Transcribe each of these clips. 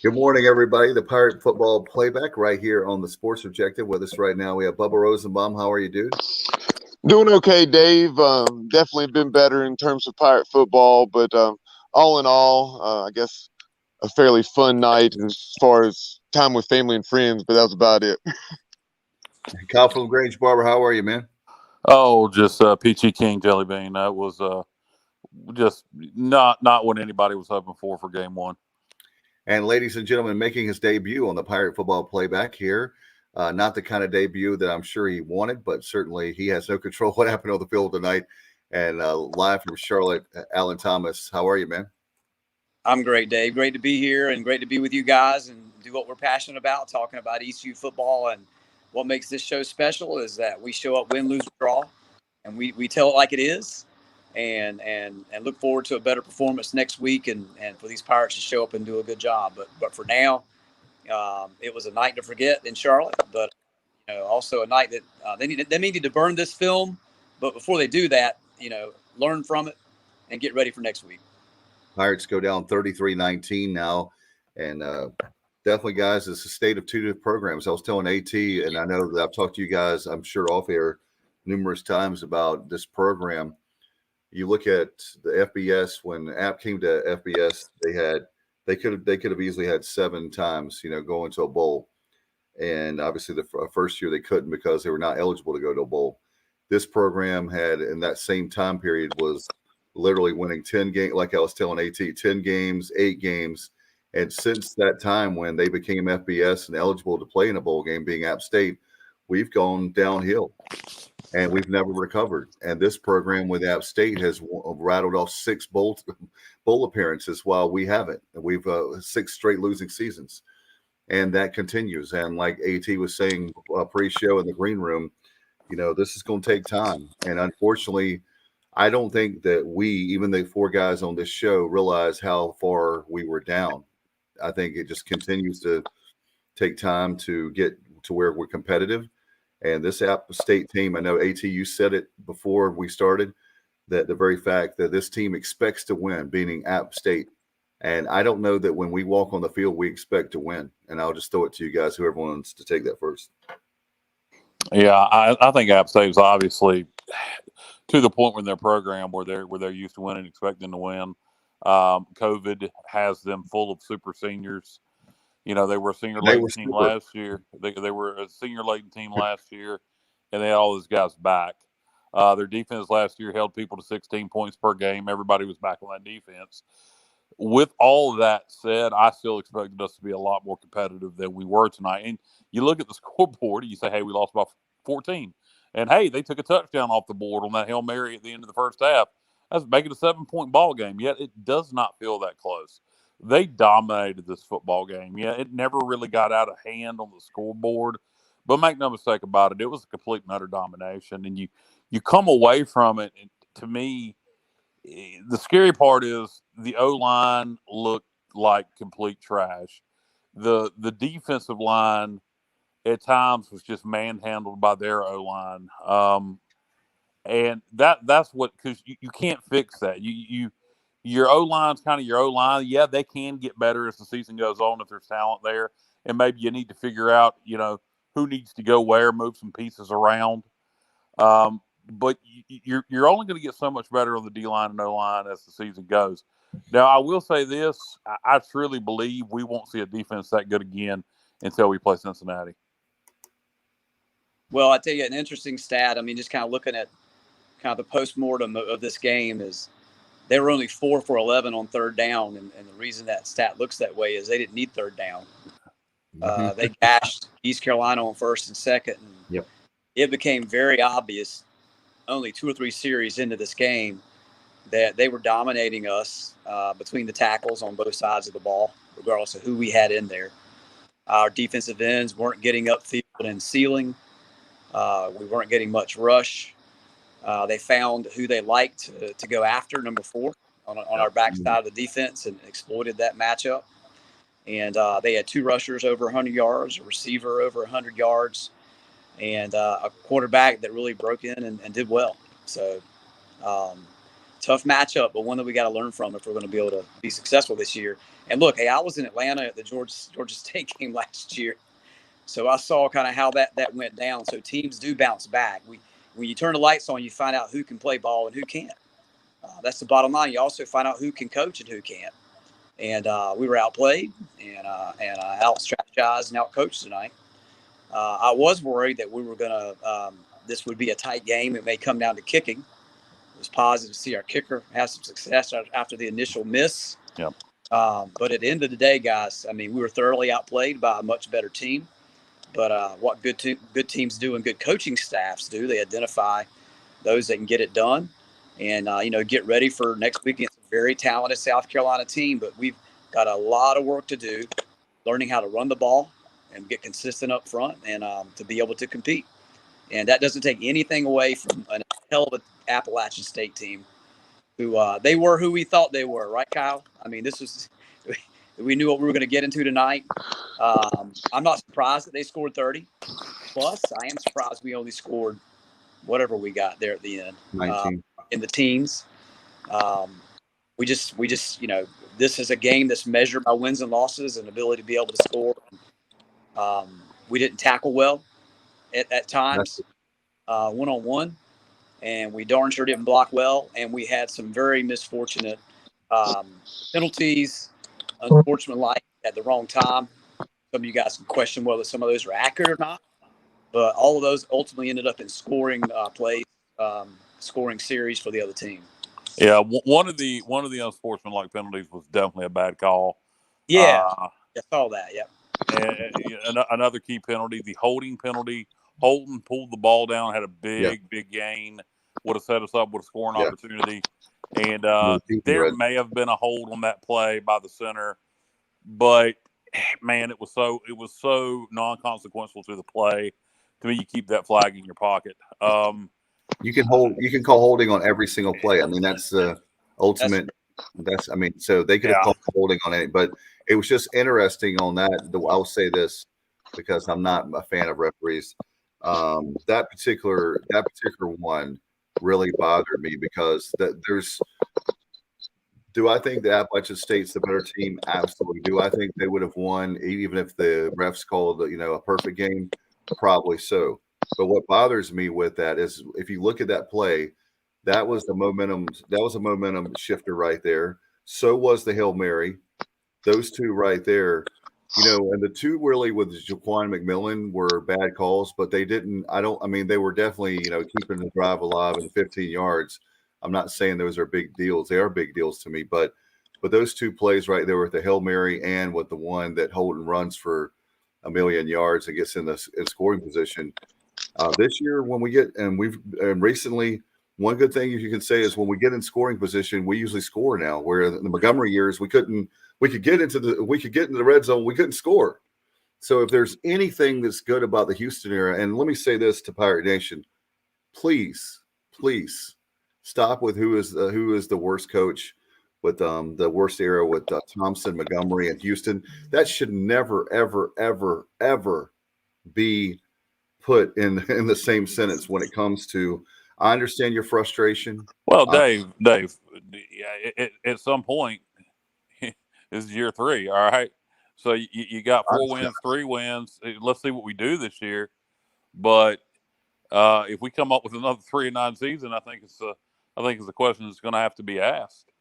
Good morning, everybody. The Pirate Football Playback right here on the Sports Objective. With us right now, we have Bubba Rosenbaum. How are you, dude? Doing okay, Dave. Definitely been better in terms of Pirate football, but all in all, I guess a fairly fun night as far as time with family and friends, but that was about it. Kyle from Grange Barber. How are you, man? Oh, just Peachy King Jelly Bean. That was just not what anybody was hoping for game one. And ladies and gentlemen, making his debut on the Pirate Football Playback here. Not the kind of debut that I'm sure he wanted, but certainly he has no control what happened on the field tonight. And live from Charlotte, Alan Thomas. How are you, man? I'm great, Dave. Great to be here and great to be with you guys and do what we're passionate about, talking about ECU football. And what makes this show special is that we show up, win, lose, draw, and we tell it like it is, and look forward to a better performance next week and for these Pirates to show up and do a good job. But for now, it was a night to forget in Charlotte, but also a night that they needed to burn this film. But before they do that, learn from it and get ready for next week. Pirates go down 33-19 now. And definitely, guys, it's a state of two different programs. I was telling AT, and I know that I've talked to you guys, I'm sure, off air numerous times about this program. You look at the FBS, when App came to FBS, they could have easily had 7 times, going to a bowl. And obviously the first year they couldn't because they were not eligible to go to a bowl. This program had, in that same time period, was literally winning 10 games, like I was telling AT, 10 games, 8 games. And since that time when they became FBS and eligible to play in a bowl game, being App State, we've gone downhill and we've never recovered. And this program with App State has rattled off 6 bowl appearances while we haven't. We've 6 straight losing seasons. And that continues. And like AT was saying pre-show in the green room, this is going to take time. And unfortunately, I don't think that we, even the 4 guys on this show, realize how far we were down. I think it just continues to take time to get to where we're competitive. And this App State team, I know AT, you said it before we started, that the very fact that this team expects to win, beating App State. And I don't know that when we walk on the field, we expect to win. And I'll just throw it to you guys, whoever wants to take that first. Yeah, I think App State is obviously to the point in their program where they're used to winning, expecting to win. COVID has them full of super seniors. They were a senior laden team last year. They were a senior laden team last year, and they had all those guys back. Their defense last year held people to 16 points per game. Everybody was back on that defense. With all of that said, I still expected us to be a lot more competitive than we were tonight. And you look at the scoreboard and you say, hey, we lost by 14. And, hey, they took a touchdown off the board on that Hail Mary at the end of the first half. That's making a 7-point ball game. Yet it does not feel that close. They dominated this football game. Yeah, it never really got out of hand on the scoreboard. But make no mistake about it, it was a complete and utter domination. And you come away from it, and to me, the scary part is the O-line looked like complete trash. The defensive line at times was just manhandled by their O-line. And that's what, because you can't fix that. Your O-line's kind of your O-line. Yeah, they can get better as the season goes on if there's talent there. And maybe you need to figure out, who needs to go where, move some pieces around. But you're only going to get so much better on the D line and O line as the season goes. Now, I will say this: I truly believe we won't see a defense that good again until we play Cincinnati. Well, I tell you an interesting stat. I mean, just kind of looking at kind of the postmortem of this game is they were only 4 for 11 on third down, and the reason that stat looks that way is they didn't need third down. They gashed East Carolina on first and second, and it became very obvious only 2 or 3 series into this game that they were dominating us between the tackles on both sides of the ball, regardless of who we had in there. Our defensive ends weren't getting upfield and sealing. We weren't getting much rush. They found who they liked to go after, number 4, on our backside of the defense, and exploited that matchup. And they had 2 rushers over 100 yards, a receiver over 100 yards, and a quarterback that really broke in and did well. So tough matchup, but one that we got to learn from if we're going to be able to be successful this year. And look, hey, I was in Atlanta at the Georgia State game last year, so I saw kind of how that went down. So teams do bounce back. When you turn the lights on, you find out who can play ball and who can't. That's the bottom line. You also find out who can coach and who can't. And we were outplayed and out strategized and out coached tonight. I was worried that we were going to this would be a tight game. It may come down to kicking. It was positive to see our kicker have some success after the initial miss. Yep. But at the end of the day, guys, I mean, we were thoroughly outplayed by a much better team. But what good teams do and good coaching staffs do, they identify those that can get it done and, get ready for next week against a very talented South Carolina team. But we've got a lot of work to do, learning how to run the ball and get consistent up front and to be able to compete. And that doesn't take anything away from a hell of an Appalachian State team who they were who we thought they were. Right, Kyle? I mean, we knew what we were going to get into tonight. I'm not surprised that they scored 30 plus. I am surprised we only scored whatever we got there at the end, 19 in the teens. We just, this is a game that's measured by wins and losses and ability to be able to score. We didn't tackle well at times, one-on-one, and we darn sure didn't block well. And we had some very misfortunate penalties, unsportsmanlike at the wrong time. Some of you guys can question whether some of those are accurate or not, but all of those ultimately ended up in scoring plays, scoring series for the other team. Yeah, one of the unsportsmanlike penalties was definitely a bad call. Yeah, I saw that. Yeah. And another key penalty, the holding penalty. Holton pulled the ball down, had a big gain, would have set us up with a scoring opportunity. And there may have been a hold on that play by the center, but man, it was so non-consequential to the play. To me, you keep that flag in your pocket. You can call holding on every single play. I mean, that's the ultimate. So they could have called holding on it, but it was just interesting on that. I'll say this because I'm not a fan of referees. That particular one really bothered me because do I think that Appalachian State's the better team? Absolutely. Do I think they would have won even if the refs called, a perfect game? Probably so. But what bothers me with that is if you look at that play, that was a momentum shifter right there. So was the Hail Mary. Those two right there, and the two really with Jaquan McMillan were bad calls, but they didn't. They were definitely, keeping the drive alive in 15 yards. I'm not saying those are big deals. They are big deals to me, but those two plays right there with the Hail Mary and with the one that Holden runs for 1,000,000 yards and gets in scoring position. This year, when we get and recently, one good thing you can say is when we get in scoring position, we usually score now. Where in the Montgomery years, we could get into the red zone, we couldn't score. So if there's anything that's good about the Houston era, and let me say this to Pirate Nation, please stop with who is the worst coach with the worst era with Thompson, Montgomery, and Houston. That should never, ever, ever, ever be put in the same sentence when it comes to. I understand your frustration. Well, Dave, at some point, this is year 3, all right? So you got 4 wins, 3 wins. Let's see what we do this year. But if we come up with another 3-9 season, I think it's a question that's going to have to be asked.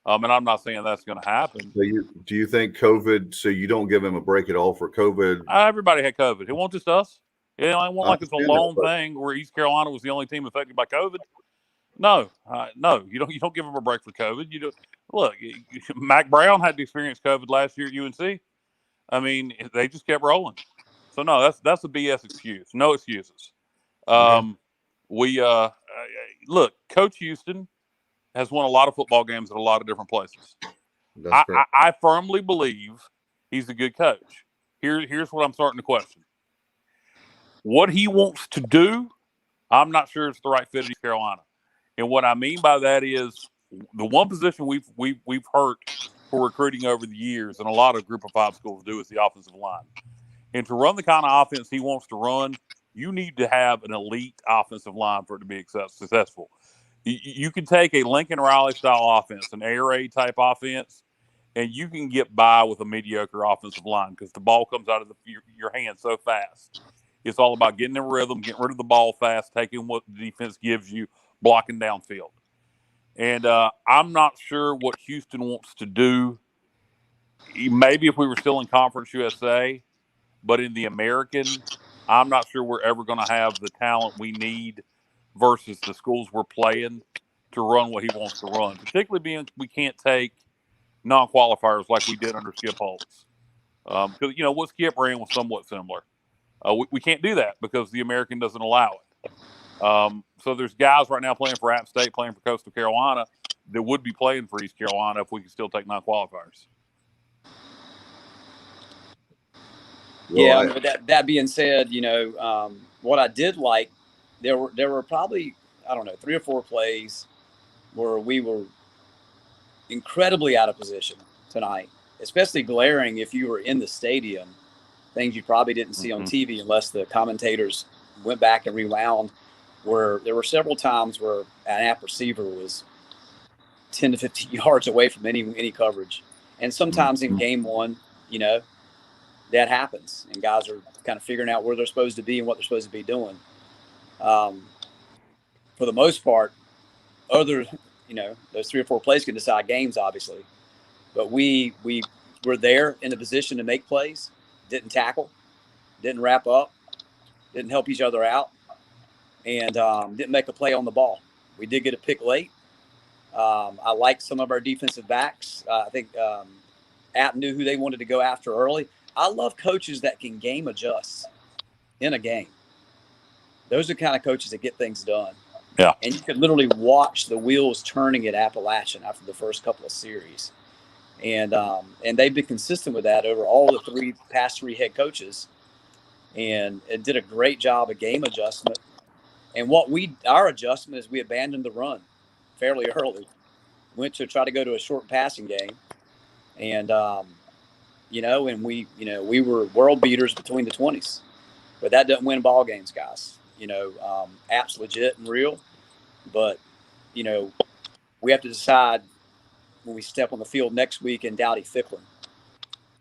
And I'm not saying that's going to happen. So do you think COVID? So you don't give him a break at all for COVID? Everybody had COVID. It wasn't just us. It wasn't like it's a long thing where East Carolina was the only team affected by COVID. No, you don't give them a break for COVID. You do. Look, Mac Brown had to experience COVID last year at UNC. I mean, they just kept rolling. So no, that's a BS excuse. No excuses. Look, Coach Houston has won a lot of football games at a lot of different places. I firmly believe he's a good coach. Here's what I'm starting to question. What he wants to do, I'm not sure it's the right fit in East Carolina. And what I mean by that is the one position we've hurt for recruiting over the years, and a lot of Group of 5 schools do, is the offensive line. And to run the kind of offense he wants to run, you need to have an elite offensive line for it to be successful. You can take a Lincoln Riley style offense, an air raid type offense, and you can get by with a mediocre offensive line because the ball comes out of your hand so fast. It's all about getting in rhythm, getting rid of the ball fast, taking what the defense gives you, blocking downfield. And I'm not sure what Houston wants to do. Maybe if we were still in Conference USA, but in the American, I'm not sure we're ever going to have the talent we need versus the schools we're playing to run what he wants to run. Particularly being we can't take non-qualifiers like we did under Skip Holtz. Because, what Skip ran was somewhat similar. We can't do that because the American doesn't allow it. So there's guys right now playing for App State, playing for Coastal Carolina that would be playing for East Carolina if we could still take non-qualifiers. Yeah, but that being said, what I did like, there were probably, I don't know, 3 or 4 plays where we were incredibly out of position tonight, especially glaring if you were in the stadium, things you probably didn't see on TV unless the commentators went back and rewound, where there were several times where an app receiver was 10 to 15 yards away from any coverage. And sometimes in game one, that happens, and guys are kind of figuring out where they're supposed to be and what they're supposed to be doing. For the most part, those 3 or 4 plays can decide games, obviously. But we were there in a position to make plays, didn't tackle, didn't wrap up, didn't help each other out, and didn't make a play on the ball. We did get a pick late. I like some of our defensive backs. I think App knew who they wanted to go after early. I love coaches that can game adjust in a game. Those are the kind of coaches that get things done. Yeah. And you could literally watch the wheels turning at Appalachian after the first couple of series. And they've been consistent with that over all the past three head coaches. And it did a great job of game adjustment. And our adjustment is we abandoned the run fairly early. Went to try to go to a short passing game. And, and we were world beaters between the 20s. But that doesn't win ball games, guys. App's legit and real. But, we have to decide when we step on the field next week in Dowdy-Ficklin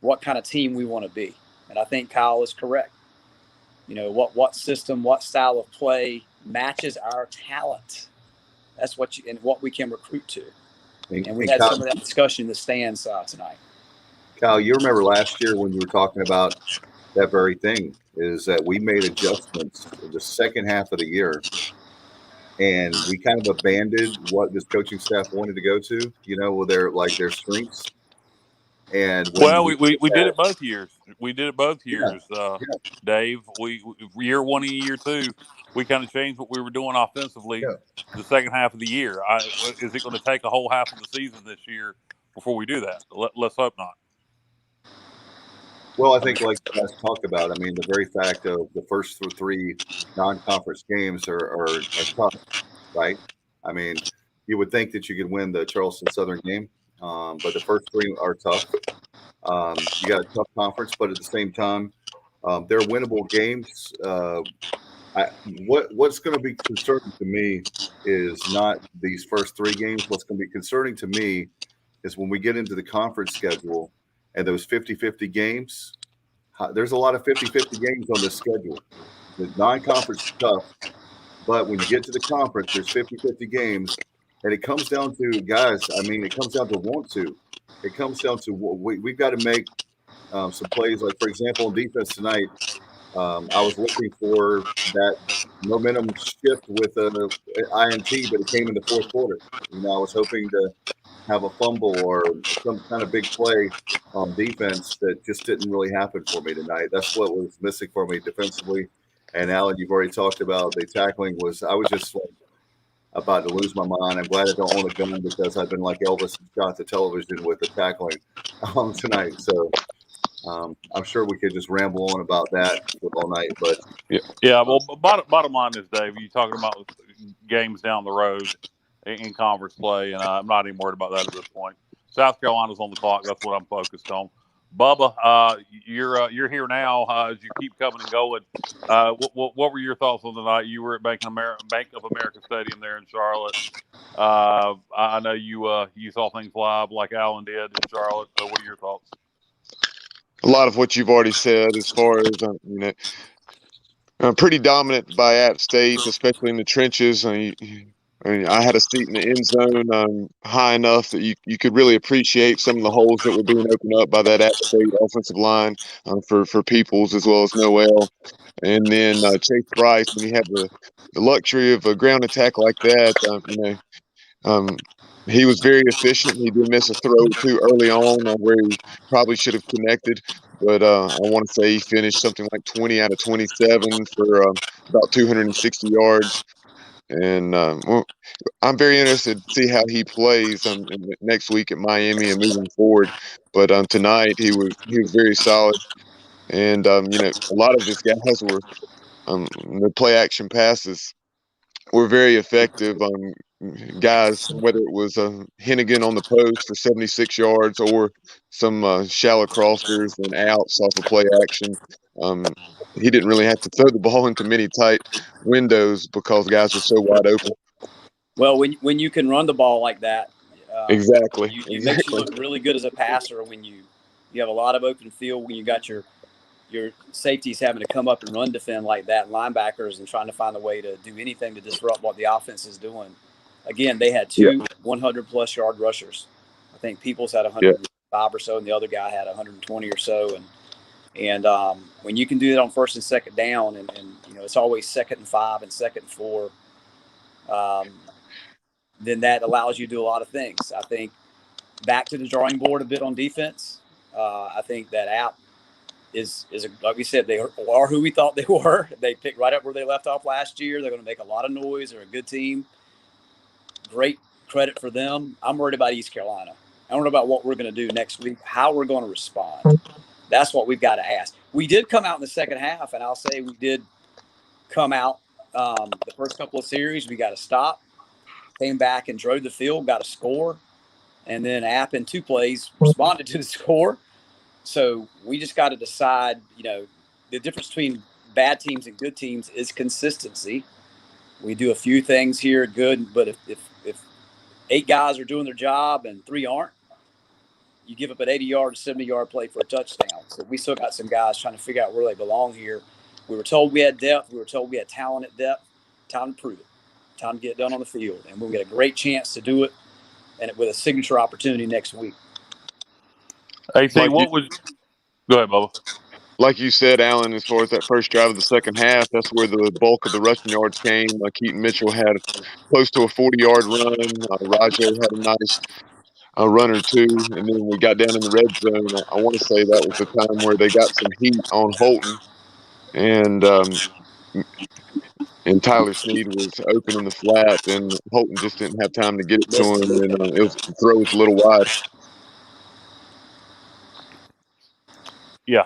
what kind of team we want to be. And I think Kyle is correct. What system, what style of play matches our talent. That's what we can recruit to. And we had some of that discussion in the stands tonight. Kyle, you remember last year when you were talking about that very thing, is that we made adjustments in the second half of the year, and we kind of abandoned what this coaching staff wanted to go to, with their strengths. And we did it both years. We did it both years, Dave. We year one and year two, we kind of changed what we were doing offensively the second half of the year. Is it going to take a whole half of the season this year before we do that? Let's hope not. Well, I think like you guys talked about, the very fact of the first 3 non-conference games are tough, right? You would think that you could win the Charleston Southern game, but the first 3 are tough. You got a tough conference, but at the same time, they're winnable games. What's going to be concerning to me is not these first 3 games. What's going to be concerning to me is when we get into the conference schedule and those 50-50 games. There's a lot of 50-50 games on this schedule. The non-conference is tough, but when you get to the conference, there's 50-50 games, and it comes down to, guys, it comes down to want to. It comes down to we've got to make some plays. Like, for example, on defense tonight, I was looking for that momentum shift with an INT, but it came in the fourth quarter. I was hoping to have a fumble or some kind of big play on defense that just didn't really happen for me tonight. That's what was missing for me defensively. And Alan, you've already talked about the tackling I was just about to lose my mind. I'm glad I don't own a gun because I've been like Elvis and shot the television with the tackling tonight. So I'm sure we could just ramble on about that all night. But yeah. Well, bottom line is, Dave, you're talking about games down the road in conference play, and I'm not even worried about that at this point. South Carolina's on the clock. That's what I'm focused on. Bubba, you're here now as you keep coming and going. What were your thoughts on the night? You were at Bank of America Stadium there in Charlotte. I know you saw things live like Alan did in Charlotte. What are your thoughts? A lot of what you've already said, as far as pretty dominant by App State, especially in the trenches. I had a seat in the end zone high enough that you could really appreciate some of the holes that were being opened up by that App State offensive line for Peoples as well as Noel. And then Chase Bryce, when you have the luxury of a ground attack like that, he was very efficient. He did miss a throw too early on where he probably should have connected. But I want to say he finished something like 20 out of 27 for about 260 yards. And well, I'm very interested to see how he plays next week at Miami and moving forward. But tonight he was very solid. And a lot of his guys were the play action passes were very effective. Guys, whether it was Hennigan on the post for 76 yards or some shallow crossers and outs off of play action. He didn't really have to throw the ball into many tight windows because guys were so wide open. Well, when you can run the ball like that, Exactly. It makes you look really good as a passer when you have a lot of open field, when you got your safeties having to come up and run defend like that, linebackers, and trying to find a way to do anything to disrupt what the offense is doing. Again, they had two 100-plus yard rushers. I think Peoples had 105 or so, and the other guy had 120 or so. And when you can do that on first and second down, and it's always 2nd and 5 and 2nd and 4, then that allows you to do a lot of things. I think back to the drawing board a bit on defense. I think that App is like we said, they are who we thought they were. They picked right up where they left off last year. They're going to make a lot of noise. They're a good team. Great credit for them. I'm worried about East Carolina. I don't know about what we're going to do next week, how we're going to respond. That's what we've got to ask. We did come out in the second half, and I'll say we did come out the first couple of series. We got to stop, came back and drove the field, got a score, and then App in 2 plays responded to the score. So we just got to decide, the difference between bad teams and good teams is consistency. We do a few things here good, but if 8 guys are doing their job and 3 aren't, you give up an 80-yard or 70-yard play for a touchdown. So we still got some guys trying to figure out where they belong here. We were told we had depth. We were told we had talent at depth. Time to prove it. Time to get it done on the field. And we'll get a great chance to do it, and with a signature opportunity next week. Hey, T, go ahead, Bubba. Like you said, Alan, as far as that first drive of the second half, that's where the bulk of the rushing yards came. Keaton Mitchell had close to a 40-yard run. Rajay had a nice run or two. And then we got down in the red zone. I want to say that was the time where they got some heat on Holton. And Tyler Snead was open in the flat, and Holton just didn't have time to get it to him. And the throw was a little wide. Yeah,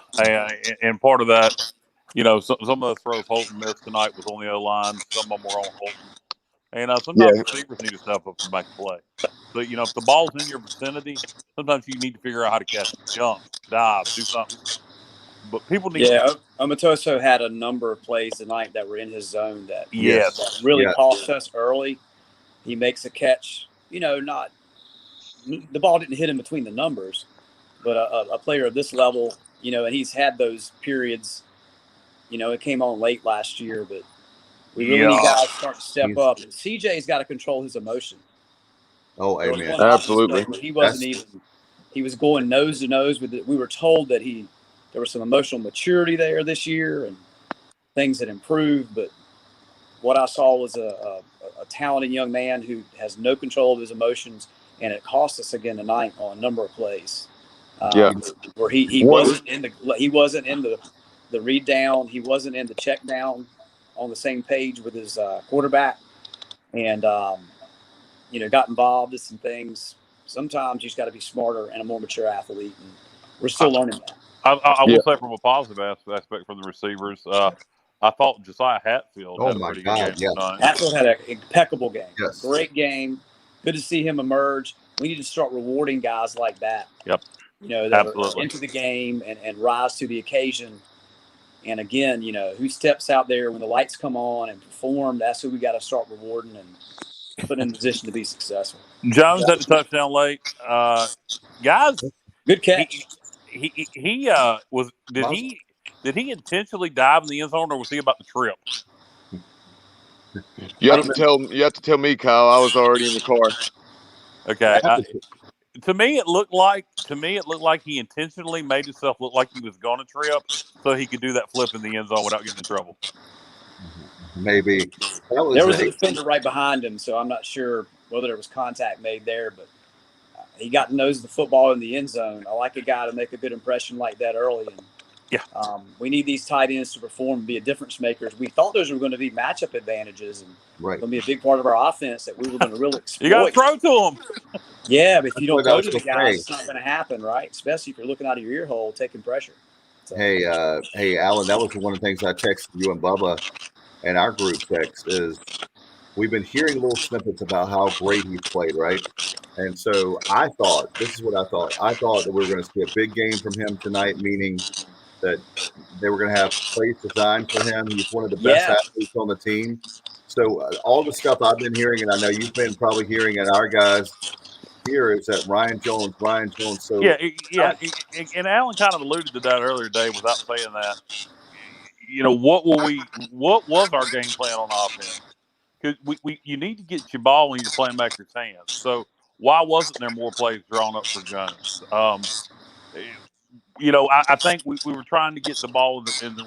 and part of that, some of the throws Holton missed tonight was on the O-line. Some of them were on Holton. And sometimes receivers need to step up and make a play. So, if the ball's in your vicinity, sometimes you need to figure out how to catch it. Jump, dive, do something. But people need Omatoso had a number of plays tonight that were in his zone that really cost us early. He makes a catch, the ball didn't hit him between the numbers, but a player of this level, and he's had those periods, it came on late last year, but we really need guys to start to step up. And CJ's got to control his emotion. Oh, amen. Absolutely. He was going nose to nose with it. We were told that there was some emotional maturity there this year and things that improved. But what I saw was a talented young man who has no control of his emotions, and it cost us again tonight on a number of plays. Where he wasn't in the read down, he wasn't in the check down on the same page with his quarterback, and got involved in some things. Sometimes you just got to be smarter and a more mature athlete, and we're still learning that. I will say from a positive aspect from the receivers, I thought Josiah Hatfield had a pretty good game tonight. Hatfield had an impeccable game. Yes. Great game. Good to see him emerge. We need to start rewarding guys like that. Yep. that Absolutely. are into the game and rise to the occasion. And again, who steps out there when the lights come on and perform, that's who we got to start rewarding and put in position to be successful. Jones had the touchdown late. Guys, Good catch. He was did he intentionally dive in the end zone, or was he about to trip? You have to tell me, Kyle. I was already in the car. Okay. To me, it looked like he intentionally made himself look like he was going to trip, so he could do that flip in the end zone without getting in trouble. Maybe there was a defender right behind him, so I'm not sure whether there was contact made there, but he got the nose of the football in the end zone. I like a guy to make a good impression like that early. And yeah, we need these tight ends to perform and be a difference makers. We thought those were going to be matchup advantages and going to be a big part of our offense that we were going to really exploit. You got to throw to them. Yeah, but if you don't throw to the guys, it's not going to happen, right? Especially if you're looking out of your ear hole, taking pressure. So. Hey, Alan, that was one of the things I texted you and Bubba and our group text is we've been hearing little snippets about how great he's played, right? And so this is what I thought. I thought that we were going to see a big game from him tonight, meaning that they were going to have plays designed for him. He's one of the best athletes on the team. So all the stuff I've been hearing, and I know you've been probably hearing, and our guys here is that Ryan Jones. So and Alan kind of alluded to that earlier today without saying that. What was our game plan on offense? Because you need to get your ball when you're playing back your hands. So why wasn't there more plays drawn up for Jones? I think we were trying to get the ball in the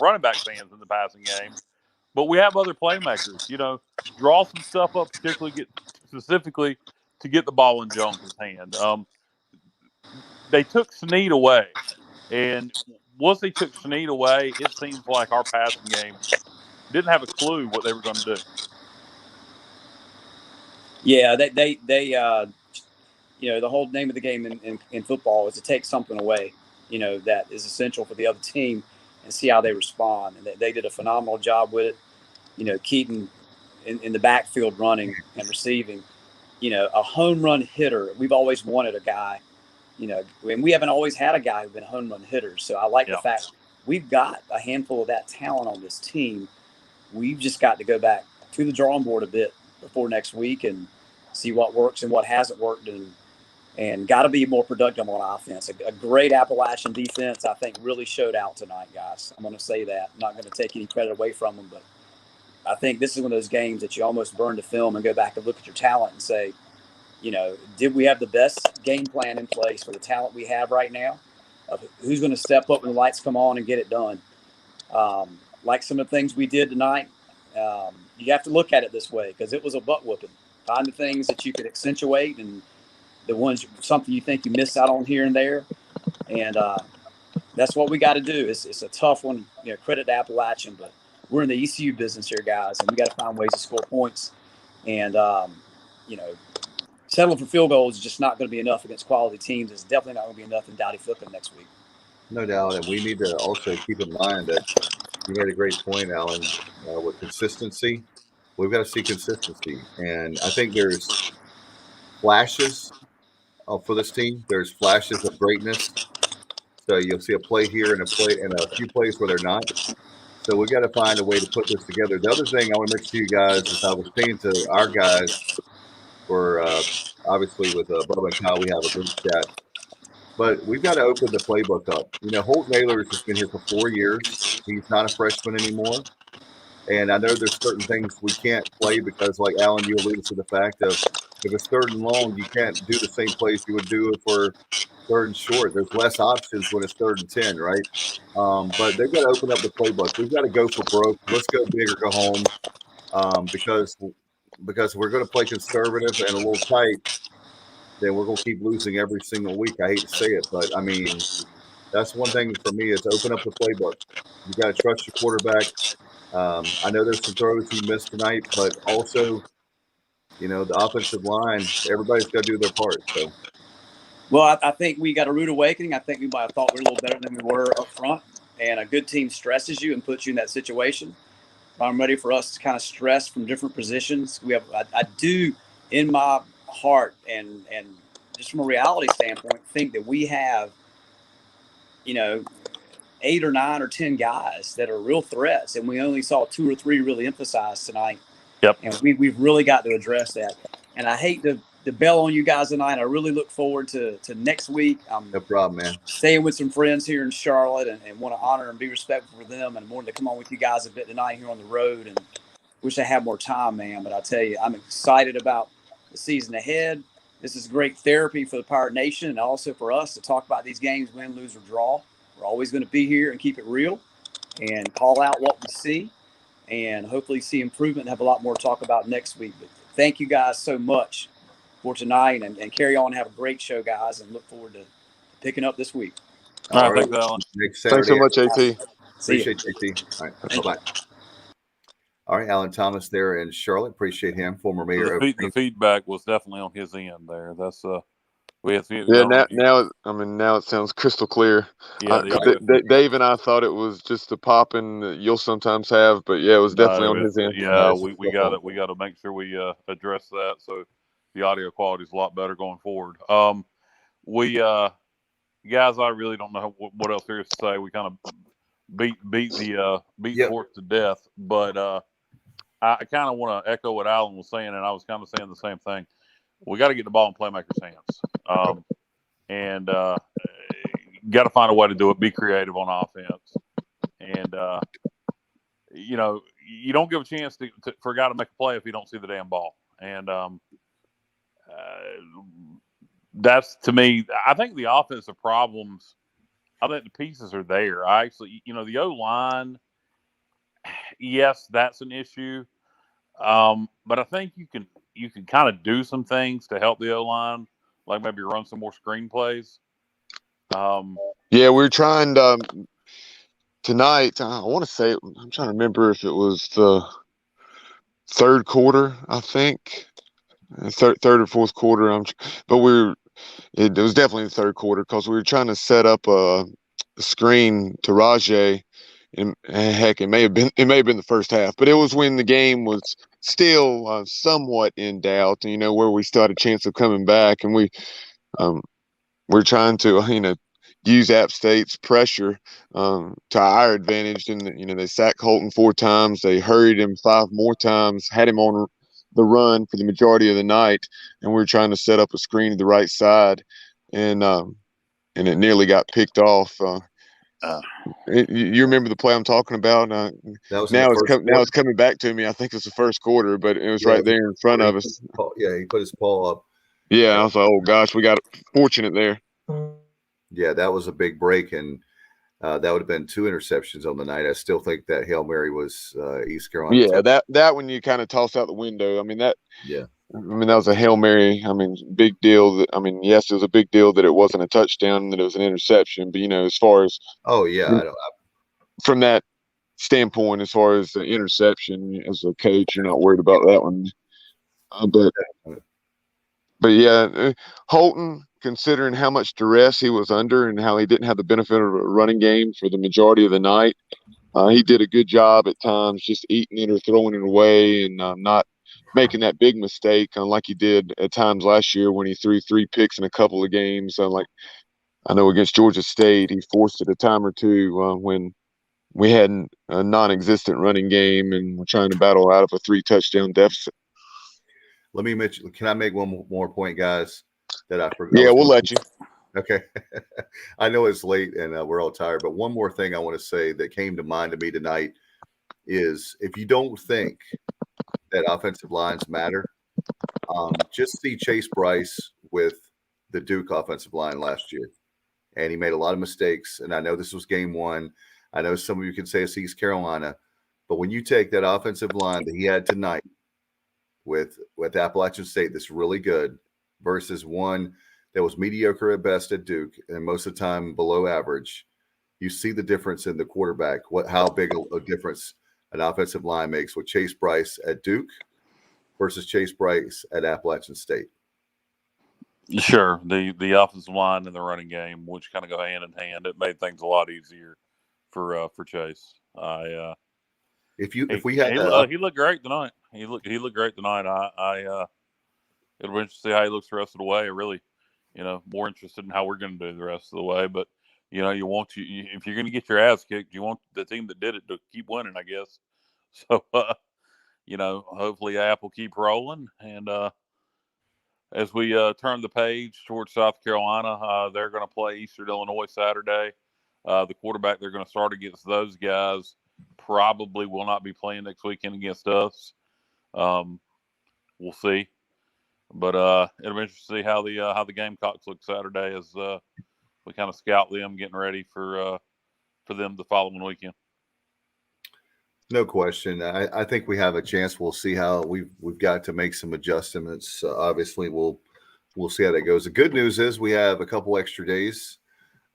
running back's hands in the passing game, but we have other playmakers. Draw some stuff up, specifically to get the ball in Jones's hand. They took Snead away, and once they took Snead away, it seems like our passing game didn't have a clue what they were going to do. Yeah, they the whole name of the game in football is to take something away, that is essential for the other team and see how they respond. And they did a phenomenal job with it. Keaton in the backfield running and receiving, a home run hitter. We've always wanted a guy, and we haven't always had a guy who's been a home run hitter. So I like the fact we've got a handful of that talent on this team. We've just got to go back to the drawing board a bit before next week and see what works and what hasn't worked, and got to be more productive on offense. A great Appalachian defense, I think, really showed out tonight, guys. I'm going to say that. I'm not going to take any credit away from them, but I think this is one of those games that you almost burn the film and go back and look at your talent and say, did we have the best game plan in place for the talent we have right now? Of who's going to step up when the lights come on and get it done? Like some of the things we did tonight, you have to look at it this way because it was a butt whooping. Find the things that you could accentuate and the ones, something you think you missed out on here and there. And that's what we got to do. It's a tough one, credit to Appalachian, but we're in the ECU business here, guys, and we got to find ways to score points. And, settling for field goals is just not going to be enough against quality teams. It's definitely not going to be enough in Dowdy Flippin next week. No doubt. And we need to also keep in mind that you made a great point, Alan, with consistency. We've got to see consistency. And I think there's flashes for this team. There's flashes of greatness. So you'll see a play here and a few plays where they're not. So we got to find a way to put this together. The other thing I want to mention to you guys is I was saying to our guys, for obviously with Bubba and Kyle, we have a group chat. But we've got to open the playbook up. Holt Naylor has been here for 4 years. He's not a freshman anymore. And I know there's certain things we can't play because, like Alan, you alluded to the fact of if it's 3rd and long, you can't do the same plays you would do it for 3rd and short. There's less options when it's 3rd and 10, right? But they've got to open up the playbook. We've got to go for broke. Let's go big or go home because we're going to play conservative and a little tight. Then we're going to keep losing every single week. I hate to say it, but I mean, that's one thing for me is open up the playbook. You got to trust your quarterback. I know there's some throws he missed tonight, but also, the offensive line, everybody's got to do their part. So, well, I think we got a rude awakening. I think we might have thought we were a little better than we were up front, and a good team stresses you and puts you in that situation. I'm ready for us to kind of stress from different positions. I do in my heart and just from a reality standpoint, think that we have, 8 or 9 or 10 guys that are real threats, and we only saw 2 or 3 really emphasized tonight. Yep. And we've really got to address that. And I hate to bail on you guys tonight. I really look forward to next week. No problem, man. Staying with some friends here in Charlotte and want to honor and be respectful for them, and wanted to come on with you guys a bit tonight here on the road, and wish I had more time, man. But I tell you, I'm excited about the season ahead. This is great therapy for the Pirate Nation and also for us to talk about these games, win, lose, or draw. We're always going to be here and keep it real and call out what we see and hopefully see improvement and have a lot more to talk about next week. But thank you guys so much for tonight, and carry on and have a great show, guys, and look forward to picking up this week. All right, thanks, Alan. Next Thanks Saturday. so much, AT. See ya. Appreciate you, AT. All right, bye-bye. All right, Alan Thomas there in Charlotte. Appreciate him, former mayor. The feedback was definitely on his end there. That's we had now it sounds crystal clear. Yeah, Dave and I thought it was just the popping that you'll sometimes have, but yeah, it was definitely on his end. Yeah, we got to make sure we address that so the audio quality is a lot better going forward. Guys, I really don't know what else there is to say. We kind of beat the horse to death, but I kind of want to echo what Alan was saying, and I was kind of saying the same thing. We got to get the ball in playmakers' hands, and got to find a way to do it. Be creative on offense, and you don't give a chance for a guy to make a play if you don't see the damn ball. And that's, to me, I think the offensive problems. I think the pieces are there. I actually, the O-line. Yes, that's an issue, but I think you can kind of do some things to help the O-line, like maybe run some more screen plays. Yeah, we're trying tonight. I want to say, I'm trying to remember if it was the third quarter, I think, third or fourth quarter. But it was definitely the third quarter because we were trying to set up a screen to Rajay. And heck, it may have been the first half, but it was when the game was still somewhat in doubt, and where we still had a chance of coming back, and we're trying to use App State's pressure to our advantage. And they sacked Holton 4 times, they hurried him 5 more times, had him on the run for the majority of the night, and we were trying to set up a screen to the right side, and it nearly got picked off. You remember the play I'm talking about? Now it's coming back to me. I think it's the first quarter, but it was right there in front of us. Yeah, he put his paw up. Yeah, I was like, oh gosh, we got fortunate there. Yeah, that was a big break, and that would have been 2 interceptions on the night. I still think that Hail Mary was East Carolina. Yeah, that one you kind of toss out the window. That was a Hail Mary. Big deal. Yes, it was a big deal that it wasn't a touchdown, that it was an interception. But as far as from that standpoint, as far as the interception, as a coach, you're not worried about that one. But yeah, Holton, considering how much duress he was under and how he didn't have the benefit of a running game for the majority of the night, he did a good job at times, just eating it or throwing it away, and not making that big mistake, like he did at times last year when he threw 3 picks in a couple of games. Like I know against Georgia State, he forced it a time or two when we had a non-existent running game and we're trying to battle out of a 3-touchdown deficit. Let me mention. Can I make one more point, guys? That I forgot. Yeah, we'll let you. Okay. I know it's late and we're all tired, but one more thing I want to say that came to mind to me tonight is, if you don't think that offensive lines matter, just see Chase Bryce with the Duke offensive line last year. And he made a lot of mistakes. And I know this was game 1. I know some of you can say it's East Carolina, but when you take that offensive line that he had tonight with Appalachian State, that's really good, versus one that was mediocre at best at Duke and most of the time below average, you see the difference in the quarterback, how big a difference an offensive line makes with Chase Bryce at Duke versus Chase Bryce at Appalachian State. Sure, the offensive line and the running game, which kind of go hand in hand, it made things a lot easier for Chase. He looked great tonight. He looked great tonight. It'll be interesting to see how he looks the rest of the way. Really, more interested in how we're going to do the rest of the way. But if you're going to get your ass kicked, you want the team that did it to keep winning, I guess. So hopefully App will keep rolling. And as we turn the page towards South Carolina, they're going to play Eastern Illinois Saturday. The quarterback they're going to start against those guys probably will not be playing next weekend against us. We'll see. But it'll be interesting to see how the Gamecocks look Saturday as we kind of scout them, getting ready for them the following weekend. No question. I think we have a chance. We'll see how we've got to make some adjustments. Obviously, we'll see how that goes. The good news is we have a couple extra days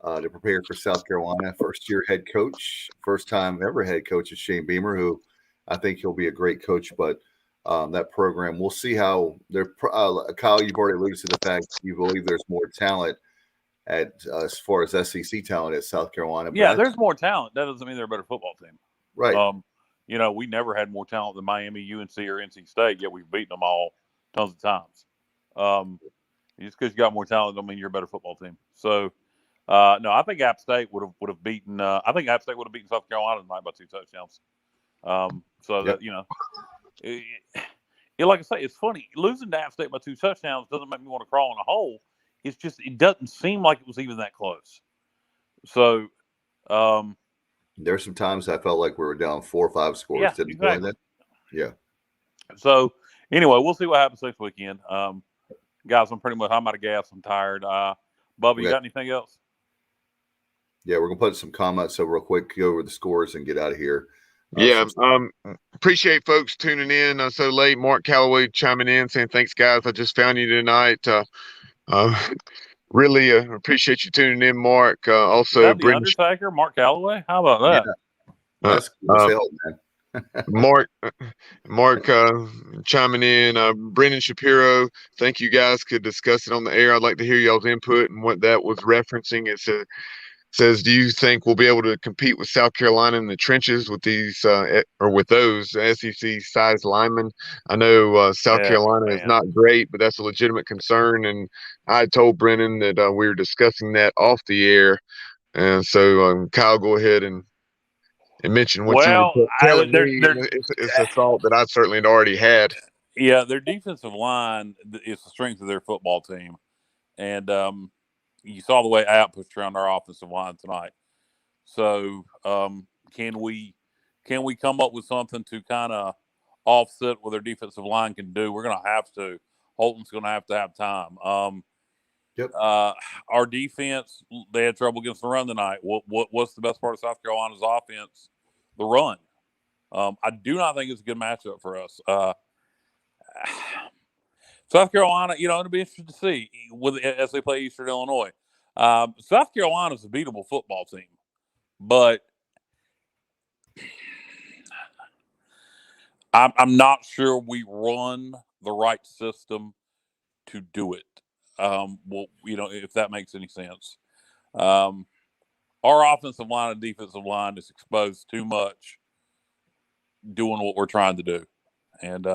to prepare for South Carolina. First-year head coach, first-time ever head coach is Shane Beamer, who I think he'll be a great coach. But that program, we'll see how they're. Kyle, you've already alluded to the fact you believe there's more talent at as far as SEC talent at South Carolina. Yeah, there's more talent. That doesn't mean they're a better football team. Right. We never had more talent than Miami, UNC, or NC State, yet we've beaten them all tons of times. Just because you got more talent don't mean you're a better football team. So, no, I think App State would have beaten. I think App State would have beaten South Carolina tonight by 2 touchdowns. That like I say, it's funny losing to App State by 2 touchdowns doesn't make me want to crawl in a hole. It's just it doesn't seem like it was even that close. So. There's some times I felt like we were down 4 or 5 scores. Yeah, Didn't exactly. that? Yeah. So anyway, we'll see what happens next weekend. Guys, I'm out of gas. I'm tired. Bubba, you got anything else? Yeah, we're gonna put some comments real quick, go over the scores, and get out of here. Appreciate folks tuning in so late. Mark Calloway chiming in saying thanks, guys. I just found you tonight. Really appreciate you tuning in, Mark. Also, is that the Undertaker, Mark Calloway. How about that? Yeah. That's hell, man. Mark chiming in. Brendan Shapiro, thank you guys. Could discuss it on the air. I'd like to hear y'all's input and what that was referencing. It says, do you think we'll be able to compete with South Carolina in the trenches with these or with those SEC size linemen? I know South Carolina is not great, but that's a legitimate concern. And I told Brennan that we were discussing that off the air. And so Kyle, go ahead and mention what you were telling me. It's a thought that I certainly had already had. Yeah, their defensive line is the strength of their football team. And you saw the way App pushed around our offensive line tonight. So can we come up with something to kind of offset what their defensive line can do? We're going to have to. Holton's going to have time. Our defense, they had trouble against the run tonight. What's the best part of South Carolina's offense? The run. I do not think it's a good matchup for us. South Carolina, it'll be interesting to see as they play Eastern Illinois. South Carolina is a beatable football team, but I'm not sure we run the right system to do it. If that makes any sense. Our offensive line and defensive line is exposed too much doing what we're trying to do. And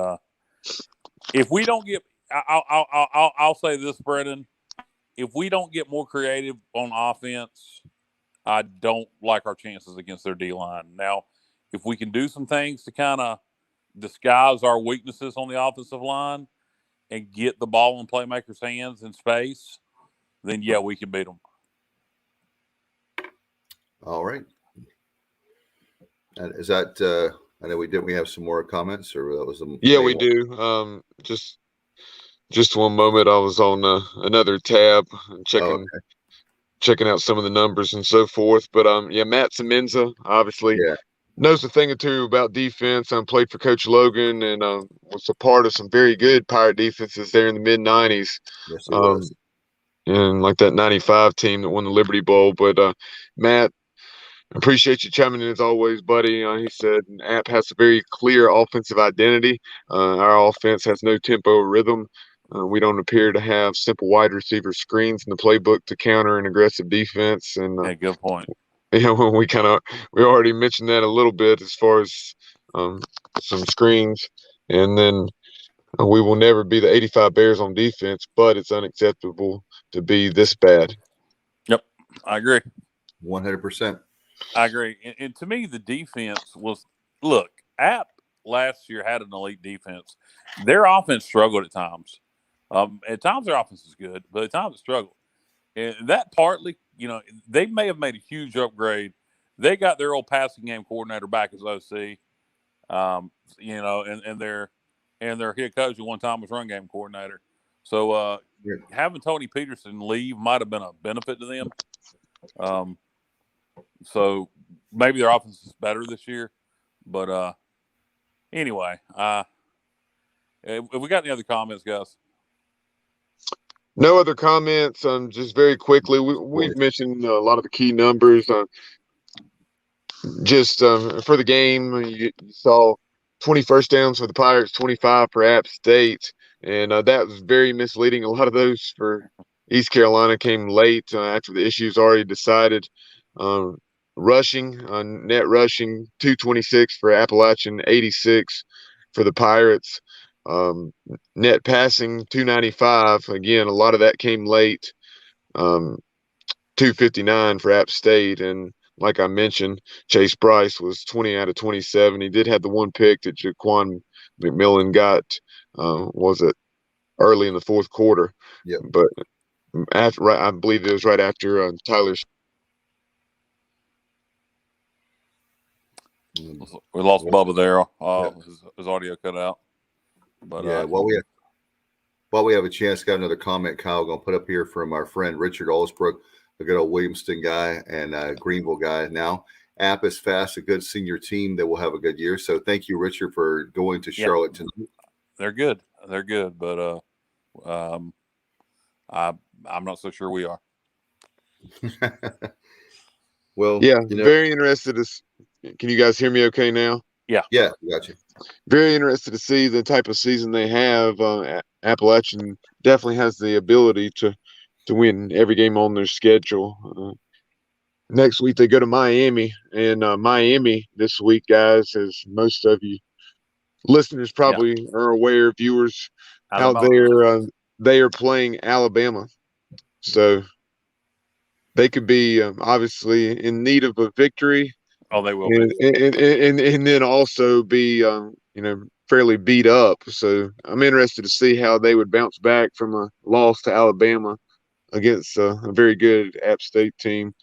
if we don't get I'll say this, Brendan. If we don't get more creative on offense, I don't like our chances against their D-line. Now, if we can do some things to kind of disguise our weaknesses on the offensive line and get the ball in playmakers' hands in space, then, yeah, we can beat them. All right. Is that I know we have some more comments, or that was we do. Just one moment. I was on another tab checking out some of the numbers and so forth. But Matt Semenza obviously knows a thing or two about defense. Played for Coach Logan and was a part of some very good Pirate defenses there in the mid-'90s. Yes, he was. And like that 95 team that won the Liberty Bowl. But Matt, appreciate you chiming in as always, buddy. He said App has a very clear offensive identity. Our offense has no tempo or rhythm. We don't appear to have simple wide receiver screens in the playbook to counter an aggressive defense. And good point. We already mentioned that a little bit as far as some screens, and then We will never be the 85 Bears on defense, but it's unacceptable to be this bad. Yep, I agree. 100%. I agree. And to me, the defense was look. App last year had an elite defense. Their offense struggled at times. At times, their offense is good, but at times it struggled. And that partly, they may have made a huge upgrade. They got their old passing game coordinator back as OC, and their head coach at one time was run game coordinator. So having Tony Peterson leave might have been a benefit to them. So maybe their offense is better this year. But anyway, have we got any other comments, guys? No other comments. Just very quickly, we've mentioned a lot of the key numbers. Just for the game, you saw 20 first downs for the Pirates, 25 for App State, and that was very misleading. A lot of those for East Carolina came late after the issues already decided. Rushing, net rushing, 226 for Appalachian, 86 for the Pirates. Net passing, 295. Again, a lot of that came late. 259 for App State, and like I mentioned, Chase Bryce was 20 out of 27. He did have the one pick that Jaquan McMillan got, was it early in the fourth quarter? Yep. But I believe it was right after Tyler. We lost Bubba there. His audio cut out. But yeah, while we have a chance, got another comment, Kyle, going to put up here from our friend Richard Olsbrook, a good old Williamston guy and Greenville guy. Now, App is fast, a good senior team that will have a good year. So thank you, Richard, for going to Charlotte tonight. They're good. But I'm not so sure we are. Well, yeah, very interested. Can you guys hear me okay now? Yeah, gotcha. Very interested to see the type of season they have. Appalachian definitely has the ability to win every game on their schedule. Next week they go to Miami, and Miami this week, guys, as most of you listeners probably are aware, viewers, Alabama. how they are playing Alabama. So they could be obviously in need of a victory. Oh, they will be, and then also be fairly beat up. So I'm interested to see how they would bounce back from a loss to Alabama against a very good App State team.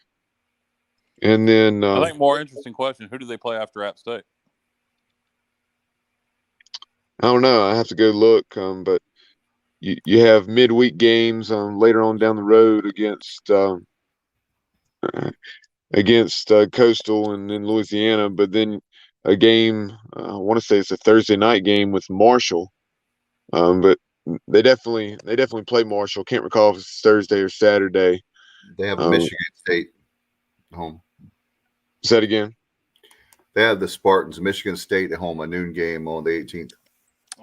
And then I think more interesting question: who do they play after App State? I don't know. I have to go look. But you have midweek games later on down the road against Coastal and then Louisiana, but then a game, I want to say it's a Thursday night game with Marshall. But they definitely play Marshall. Can't recall if it's Thursday or Saturday. They have Michigan State home. Say that again. They have the Spartans, Michigan State at home, a noon game on the 18th.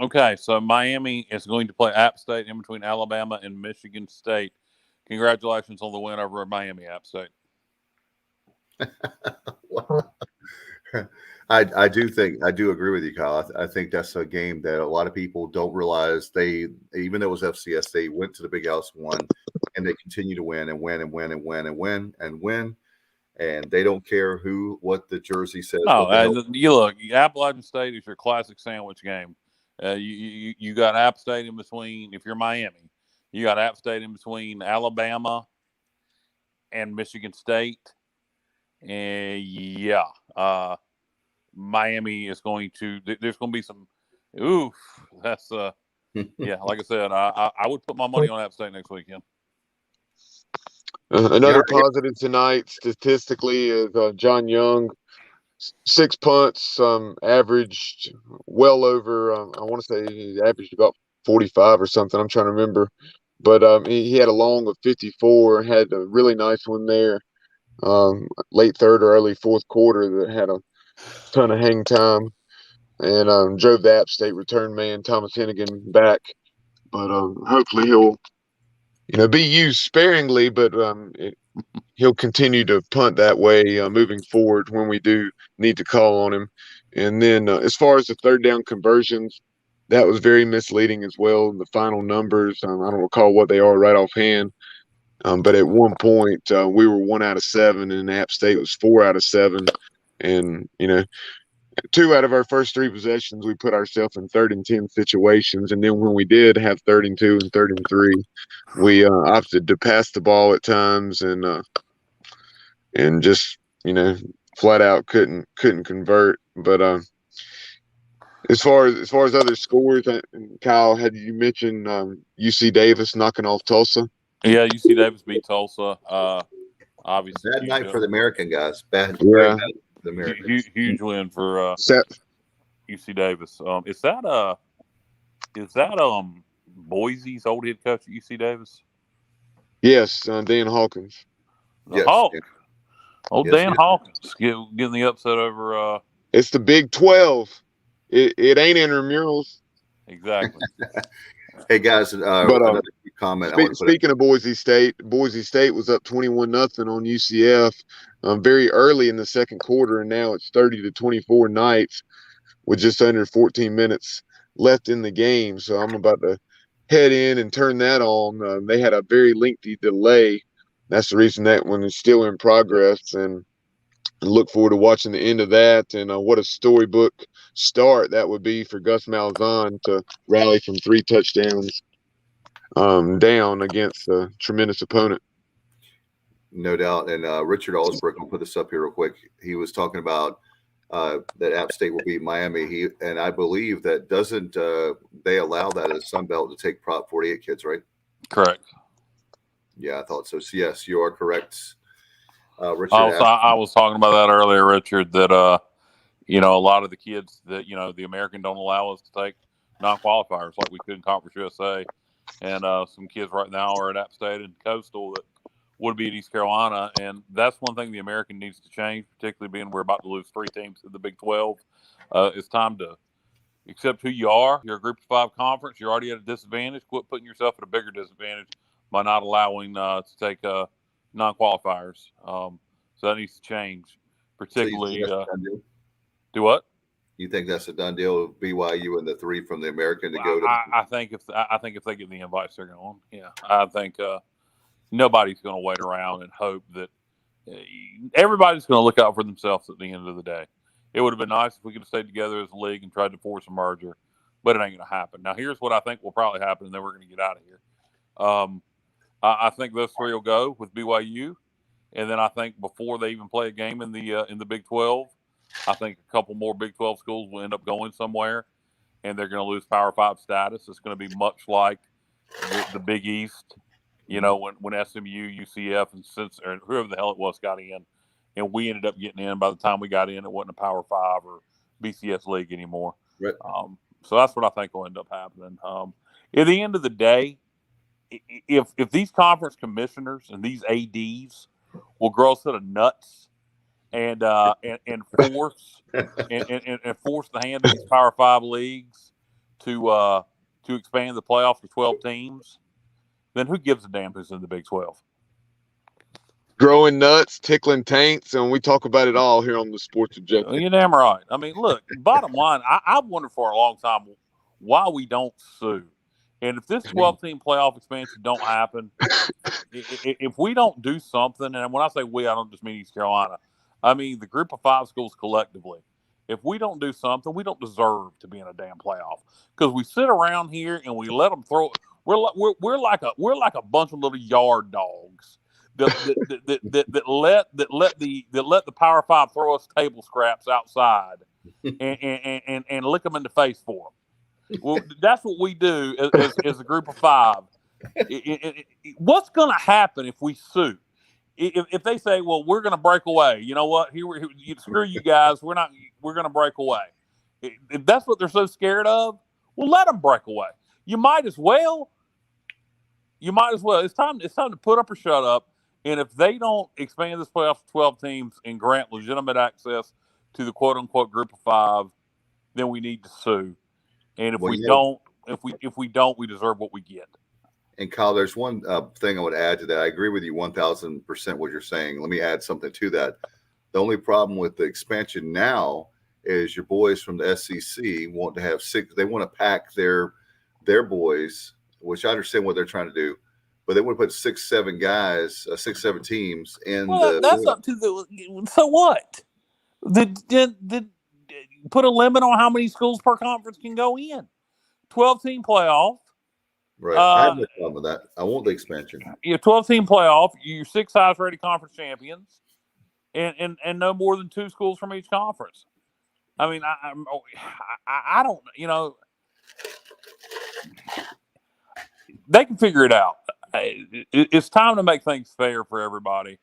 Okay, so Miami is going to play App State in between Alabama and Michigan State. Congratulations on the win over Miami App State. I do agree with you, Kyle. I think that's a game that a lot of people don't realize. Even though it was FCS, they went to the Big House, won, and they continue to win and win and win and win and win and win. And they don't care what the jersey says. No, you look, Appalachian State is your classic sandwich game. You got App State in between. If you're Miami, you got App State in between Alabama and Michigan State. And Miami is going to. There's going to be some. Oof, that's yeah. Like I said, I would put my money on App State next weekend. Another positive tonight statistically is John Young, 6 punts, averaged well over. I want to say he averaged about 45 or something. I'm trying to remember, but he had a long of 54. Had a really nice one there, late third or early fourth quarter that had a ton of hang time, and drove the App State return man Thomas Hennigan back. But hopefully he'll be used sparingly, but he'll continue to punt that way moving forward when we do need to call on him. And then as far as the third down conversions, that was very misleading as well. The final numbers, I don't recall what they are right offhand, but at one point we were 1 out of 7, and App State was 4 out of 7, and 2 out of our first 3 possessions we put ourselves in 3rd and 10 situations, and then when we did have 3rd and 2 and 3rd and 3, we opted to pass the ball at times and just flat out couldn't convert. But as far as other scores, Kyle, had you mentioned UC Davis knocking off Tulsa? Yeah, UC Davis beat Tulsa. Obviously, Bad night for the American guys. Very Yeah. bad for the Americans. huge win for Set. UC Davis. Is that Boise's old head coach at UC Davis? Yes, Dan Hawkins. The Yes, Hawk. yeah. Old Yes, Dan yes. Hawkins getting the upset over. It's the Big 12. It ain't intramurals. Exactly. Hey guys, another quick comment. I want to put Speaking of Boise State was up 21-0 on UCF very early in the second quarter, and now it's 30-24 Knights with just under 14 minutes left in the game. So I'm about to head in and turn that on. They had a very lengthy delay. That's the reason that one is still in progress, and look forward to watching the end of that. And what a storybook start that would be for Gus Malzahn to rally from 3 touchdowns down against a tremendous opponent. no doubt. And Richard Allsbrook, I'll put this up here real quick. He was talking about that App State will beat Miami. And I believe that doesn't they allow that as Sun Belt to take Prop 48 kids, right? Correct. Yeah, I thought so. So yes, you are correct. Richard, I was talking about that earlier, Richard, that a lot of the kids that the American don't allow us to take non-qualifiers like we could in Conference USA, and some kids right now are at App State and Coastal that would be at East Carolina, and that's one thing the American needs to change, particularly being we're about to lose 3 teams in the Big 12. It's time to accept who you are. You're a Group of 5 conference. You're already at a disadvantage. Quit putting yourself at a bigger disadvantage by not allowing to take non-qualifiers. So that needs to change, particularly. Do what? You think that's a done deal? BYU and the 3 from the American to go to. I think if they get the invites, they're going. Yeah, I think nobody's going to wait around and hope that everybody's going to look out for themselves at the end of the day. It would have been nice if we could have stayed together as a league and tried to force a merger, but it ain't going to happen. Now, here's what I think will probably happen, and then we're going to get out of here. I think those 3 will go with BYU, and then I think before they even play a game in the Big 12, I think a couple more Big 12 schools will end up going somewhere, and they're going to lose Power 5 status. It's going to be much like the Big East, when SMU, UCF, and whoever the hell it was got in, and we ended up getting in. By the time we got in, it wasn't a Power 5 or BCS league anymore. Right. So that's what I think will end up happening. At the end of the day, if these conference commissioners and these ADs will grow a set of nuts and force and force the hand of these Power 5 leagues to expand the playoff to 12 teams, then who gives a damn who's in the Big 12? Growing nuts, tickling taints, and we talk about it all here on the Sports Objective. You're damn right. I mean, look, bottom line, I've wondered for a long time why we don't sue. And if this 12-team playoff expansion don't happen, if we don't do something, and when I say we, I don't just mean East Carolina. I mean the Group of 5 schools collectively. If we don't do something, we don't deserve to be in a damn playoff because we sit around here and we let them throw. We're like a bunch of little yard dogs that let the Power 5 throw us table scraps outside and lick them in the face for them. Well, that's what we do as a Group of 5. What's going to happen if we sue? If they say, "Well, we're going to break away," you know what? Screw you guys. We're going to break away. If that's what they're so scared of, well, let them break away. You might as well. It's time to put up or shut up. And if they don't expand this playoff to 12 teams and grant legitimate access to the quote unquote Group of 5, then we need to sue. And if we don't, we deserve what we get. And Kyle, there's one thing I would add to that. I agree with you 1,000% what you're saying. Let me add something to that. The only problem with the expansion now is your boys from the SEC want to have six. They want to pack their boys, which I understand what they're trying to do, but they want to put 6-7 guys, 6-7 teams in that's up to the. So what? Did put a limit on how many schools per conference can go in? 12-team playoff. Right. I have no problem with that. I want the expansion. 12-team playoff. You're 6 highest rated conference champions, and no more than 2 schools from each conference. I mean, I don't. They can figure it out. It's time to make things fair for everybody,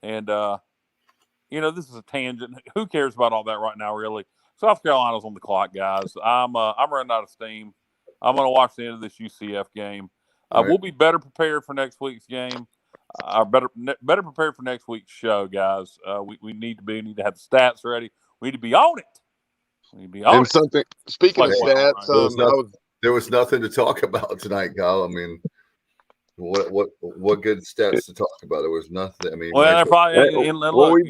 and this is a tangent. Who cares about all that right now, really? South Carolina's on the clock, guys. I'm running out of steam. I'm going to watch the end of this UCF game. Right. We'll be better prepared for next week's game. Better prepared for next week's show, guys. We need to have the stats ready. We need to be on it. Speaking of stats, there was nothing to talk about tonight, Kyle. I mean, what good stats to talk about? There was nothing. I mean,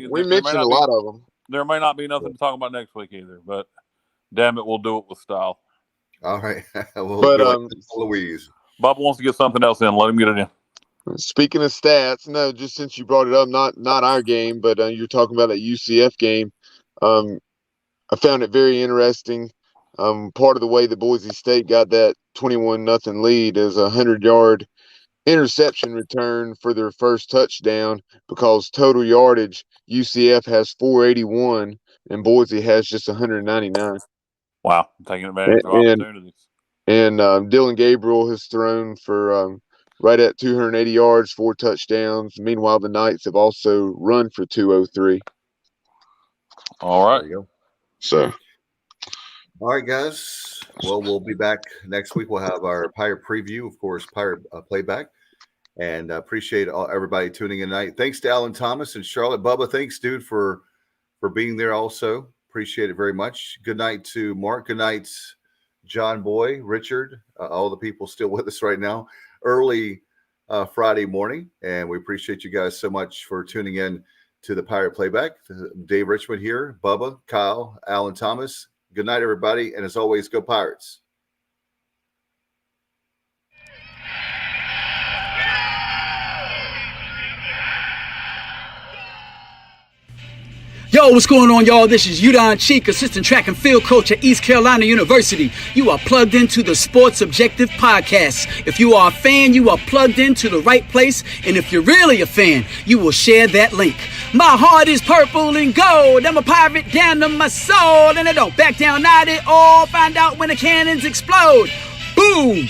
we mentioned a lot of them. There may not be nothing to talk about next week either, but damn it, we'll do it with style. All right. Louise. Bubba wants to get something else in. Let him get it in. Speaking of stats, no, just since you brought it up, not our game, but you're talking about that UCF game. I found it very interesting. Part of the way the Boise State got that 21-0 lead is a 100-yard interception return for their first touchdown, because total yardage UCF has 481 and Boise has just 199. Wow, taking advantage of opportunities. And Dylan Gabriel has thrown for right at 280 yards, 4 touchdowns. Meanwhile, the Knights have also run for 203. All right. There you go. So, all right, guys. Well, we'll be back next week. We'll have our Pirate preview, of course, Pirate Playback. And appreciate everybody tuning in tonight. Thanks to Alan Thomas and Charlotte. Bubba, thanks, dude, for being there also. Appreciate it very much. Good night to Mark. Good night, John Boy, Richard, all the people still with us right now. Early Friday morning. And we appreciate you guys so much for tuning in to the Pirate Playback. Dave Richmond here, Bubba, Kyle, Alan Thomas. Good night, everybody. And as always, go Pirates. Yo, what's going on, y'all? This is Udon Cheek, assistant track and field coach at East Carolina University. You are plugged into the Sports Objective Podcast. If you are a fan, you are plugged into the right place. And if you're really a fan, you will share that link. My heart is purple and gold. I'm a pirate down to my soul. And I don't back down, not at all. Find out when the cannons explode. Boom!